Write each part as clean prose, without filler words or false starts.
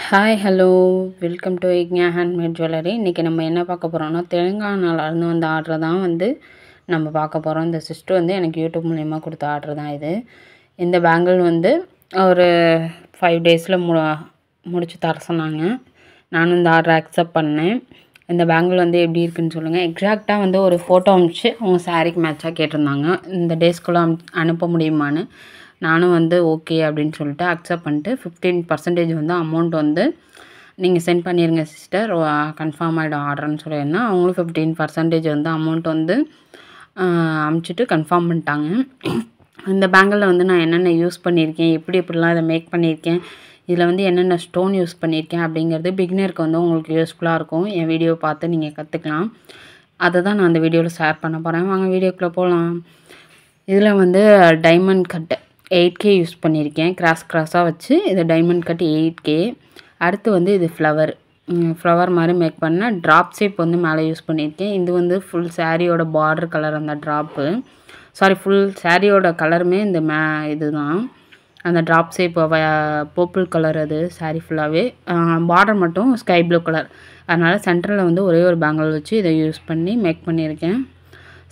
Hi hello welcome to Igna handmade jewellery. இன்றைக்கி நம்ம என்ன பார்க்க போகிறோம்னா, தெலுங்கானாவிலேருந்து வந்த ஆர்டர் தான் நம்ம பார்க்க போகிறோம். இந்த சிஸ்டர் எனக்கு யூடியூப் மூலிமா கொடுத்த ஆர்டர் தான் இது. இந்த பேங்கிள் ஒரு 5 டேஸில் முடிச்சு தர சொன்னாங்க. நானும் இந்த ஆர்டரை அக்செப்ட் பண்ணேன். இந்த பேங்கிள் எப்படி இருக்குன்னு சொல்லுங்கள். எக்ஸாக்டாக ஒரு ஃபோட்டோ அனுப்பிச்சு அவங்க சாரீக்கு மேட்சாக கேட்டிருந்தாங்க. இந்த டேஸ்க்குள்ளே அனுப்ப முடியுமான்னு. நானும் ஓகே அப்படின்னு சொல்லிட்டு அக்செப்ட் பண்ணிட்டு 15% அமௌண்ட் நீங்கள் சென்ட் பண்ணிடுங்க சிஸ்டர், கன்ஃபார்ம் ஆகிடும் ஆர்டர்னு சொல்லியிருந்தேன். அவங்களும் 15% அமௌண்ட் அமுச்சிட்டு கன்ஃபார்ம் பண்ணிட்டாங்க. இந்த பேங்கிளில் நான் என்னென்ன யூஸ் பண்ணியிருக்கேன், எப்படிலாம் இதை மேக் பண்ணியிருக்கேன், இதில் என்னென்ன ஸ்டோன் யூஸ் பண்ணியிருக்கேன் அப்படிங்கிறது பிகினருக்கு உங்களுக்கு யூஸ்ஃபுல்லாக இருக்கும். என் வீடியோ பார்த்து நீங்கள் கற்றுக்கலாம். அதை தான் நான் அந்த வீடியோவில் ஷேர் பண்ண போகிறேன். வாங்க வீடியோக்குள்ளே போகலாம். இதில் டைமண்ட் கட்டு 8K யூஸ் பண்ணியிருக்கேன். கிராஸாக வச்சு இது டைமண்ட் கட் 8K. அடுத்து இது ஃப்ளவர் மாதிரி மேக் பண்ண ட்ராப் ஷேப் மேலே யூஸ் பண்ணியிருக்கேன். இது ஃபுல் சாரியோட பார்டர் கலர், அந்த ட்ராப்பு ஃபுல் சாரியோட கலருமே இந்த இது தான் அந்த ட்ராப் ஷேப் பர்பிள் கலர். அது சாரி ஃபுல்லாகவே பார்டர் மட்டும் ஸ்கை ப்ளூ கலர். அதனால் சென்டரில் ஒரே ஒரு பேங்கிள் வச்சு இதை யூஸ் பண்ணி மேக் பண்ணியிருக்கேன்.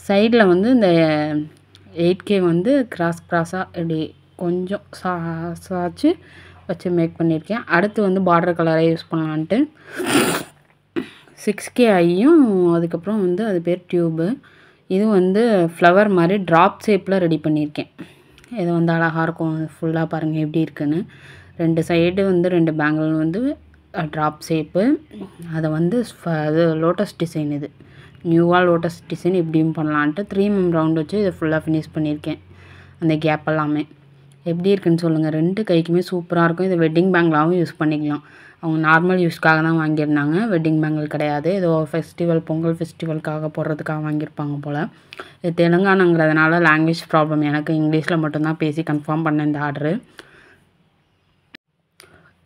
சைடில் இந்த 8K கிராஸாக இப்படி கொஞ்சம் சாய்ச்சி வச்சு மேக் பண்ணியிருக்கேன். அடுத்து பார்டர் கலரை யூஸ் பண்ணலான்ட்டு 6K ஐயும் அதுக்கப்புறம் அது பேர் டியூபு. இது ஃப்ளவர் மாதிரி ட்ராப் ஷேப்பில் ரெடி பண்ணியிருக்கேன். இது அழகாக இருக்கும். ஃபுல்லாக பாருங்கள் எப்படி இருக்குன்னு. 2 சைடு 2 பேங்கிள் ட்ராப் ஷேப்பு. அதை அது லோட்டஸ் டிசைன். இது நியூவாக லோட்டஸ் டிசைன் இப்படியும் பண்ணலான்ட்டு 3mm ரவுண்ட் வச்சு இதை ஃபுல்லாக ஃபினிஷ் பண்ணியிருக்கேன். அந்த கேப் எல்லாமே எப்படி இருக்குன்னு சொல்லுங்கள். 2 கைக்குமே சூப்பராக இருக்கும். இதை வெட்டிங் பேங்கிளாகவும் யூஸ் பண்ணிக்கலாம். அவங்க நார்மல் யூஸ்க்காக தான் வாங்கியிருந்தாங்க, வெட்டிங் பேங்கிள் கிடையாது. ஏதோ ஃபெஸ்டிவல், பொங்கல் ஃபெஸ்டிவலுக்காக போடுறதுக்காக வாங்கியிருப்பாங்க போல். இது தெலுங்கானாங்கிறதுனால லாங்குவேஜ் ப்ராப்ளம். எனக்கு இங்கிலீஷில் மட்டும்தான் பேசி கன்ஃபார்ம் பண்ணேன் இந்த ஆர்டரு.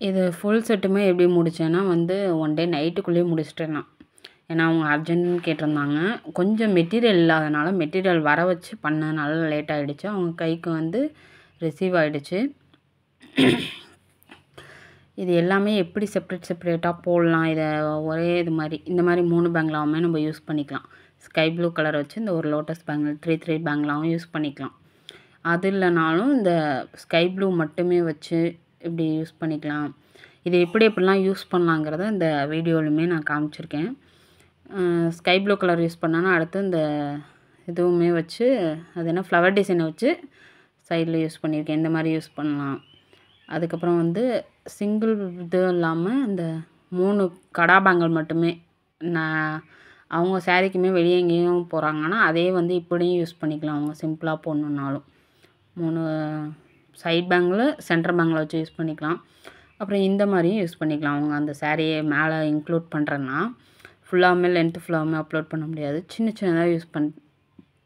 இது ஃபுல் செட்டுமே எப்படி முடித்தேன்னா 1 டே நைட்டுக்குள்ளேயே முடிச்சிட்டேன் நான். ஏன்னா அவங்க அர்ஜென்ட்னு கேட்டிருந்தாங்க. கொஞ்சம் மெட்டீரியல் இல்லாதனால மெட்டீரியல் வர வச்சு பண்ணனால லேட் ஆகிடுச்சு. அவங்க கைக்கு ரிசீவ் ஆகிடுச்சு. இது எல்லாமே எப்படி செப்ரேட்டாக போடலாம், இதை ஒரே இந்த மாதிரி 3 பேங்கிளாவுமே நம்ம யூஸ் பண்ணிக்கலாம். ஸ்கை ப்ளூ கலர் வச்சு இந்த ஒரு லோட்டஸ் பேங்கிள் 3 பேங்கிளாகவும் யூஸ் பண்ணிக்கலாம். அது இல்லைனாலும் இந்த ஸ்கை ப்ளூ மட்டுமே வச்சு இப்படி யூஸ் பண்ணிக்கலாம். இது எப்படிலாம் யூஸ் பண்ணலாங்கிறத இந்த வீடியோலையுமே நான் காமிச்சிருக்கேன். ஸ்கை ப்ளூ கலர் யூஸ் பண்ணோன்னா அடுத்து இந்த இதுவுமே வச்சு அது ஃப்ளவர் டிசைனை வச்சு சைடில் யூஸ் பண்ணியிருக்கேன். இந்த மாதிரி யூஸ் பண்ணலாம். அதுக்கப்புறம் சிங்கிள் இது இல்லாமல் இந்த 3 கடா பேங்கிள் மட்டுமே அவங்க சாரீக்குமே வெளியே எங்கேயும் போகிறாங்கன்னா அதே இப்படியும் யூஸ் பண்ணிக்கலாம். அவங்க சிம்பிளாக போடணுன்னாலும் 3 சைட் பேங்கிள், சென்டர் பேங்கில் வச்சு யூஸ் பண்ணிக்கலாம். அப்புறம் இந்த மாதிரியும் யூஸ் பண்ணிக்கலாம். அவங்க அந்த சாரியை மேலே இன்க்ளூட் பண்ணுறேன்னா ஃபுல்லாமே லென்த்து ஃபுல்லாமே அப்லோட் பண்ண முடியாது. சின்னதாக யூஸ்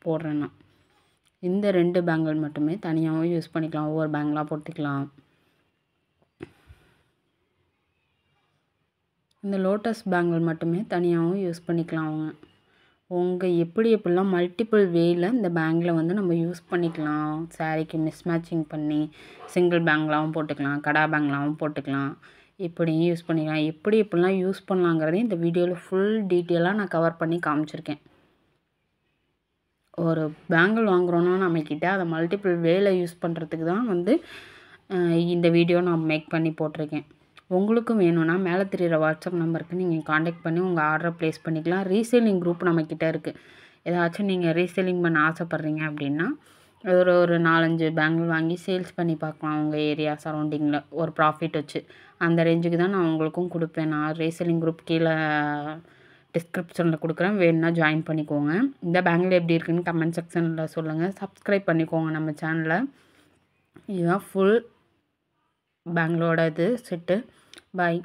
போடுறேன்னா இந்த 2 பேங்கிள் மட்டுமே தனியாகவும் யூஸ் பண்ணிக்கலாம். ஒவ்வொரு பேங்கிளாக போட்டுக்கலாம். இந்த லோட்டஸ் பேங்கிள் மட்டுமே தனியாகவும் யூஸ் பண்ணிக்கலாம். அவங்க எப்படிலாம் மல்டிபிள் வேயில் இந்த பேங்கில் நம்ம யூஸ் பண்ணிக்கலாம். சாரீக்கு மிஸ்மேட்சிங் பண்ணி சிங்கிள் பேங்கிளாகவும் போட்டுக்கலாம், கடா பேங்கிளாகவும் போட்டுக்கலாம். இப்படியும் யூஸ் பண்ணிக்கலாம். எப்படிலாம் யூஸ் பண்ணலாங்கிறதையும் இந்த வீடியோவில் ஃபுல் டீட்டெயிலாக நான் கவர் பண்ணி காமிச்சிருக்கேன். ஒரு பேங்கிள் வாங்குகிறோன்னா நம்மக்கிட்ட அதை மல்டிபிள் வேயில் யூஸ் பண்ணுறதுக்கு தான் இந்த வீடியோ நான் மேக் பண்ணி போட்டிருக்கேன். உங்களுக்கும் வேணும்னா மேலே தெரிகிற வாட்ஸ்அப் நம்பருக்கு நீங்கள் காண்டாக்ட் பண்ணி உங்கள் ஆர்டரை ப்ளேஸ் பண்ணிக்கலாம். ரீசேலிங் குரூப் நம்மக்கிட்ட இருக்குது. ஏதாச்சும் நீங்கள் ரீசேலிங் பண்ண ஆசைப்பட்றீங்க அப்படின்னா ஒரு 4-5 பேங்கிள் வாங்கி சேல்ஸ் பண்ணி பார்க்கலாம். உங்கள் ஏரியா சரௌண்டிங்கில் ஒரு ப்ராஃபிட் வச்சு. அந்த ரேஞ்சுக்கு தான் நான் உங்களுக்கும் கொடுப்பேன். நான் ரீசேலிங் குரூப் கீழே டிஸ்கிரிப்ஷனில் கொடுக்குறேன், வேணும்னா ஜாயின் பண்ணிக்கோங்க. இந்த பேங்கிள் எப்படி இருக்குன்னு கமெண்ட் செக்ஷனில் சொல்லுங்கள். சப்ஸ்கிரைப் பண்ணிக்கோங்க நம்ம சேனலை. இதுதான் ஃபுல் பேங்கிளோட இது செட்டு. பாய்.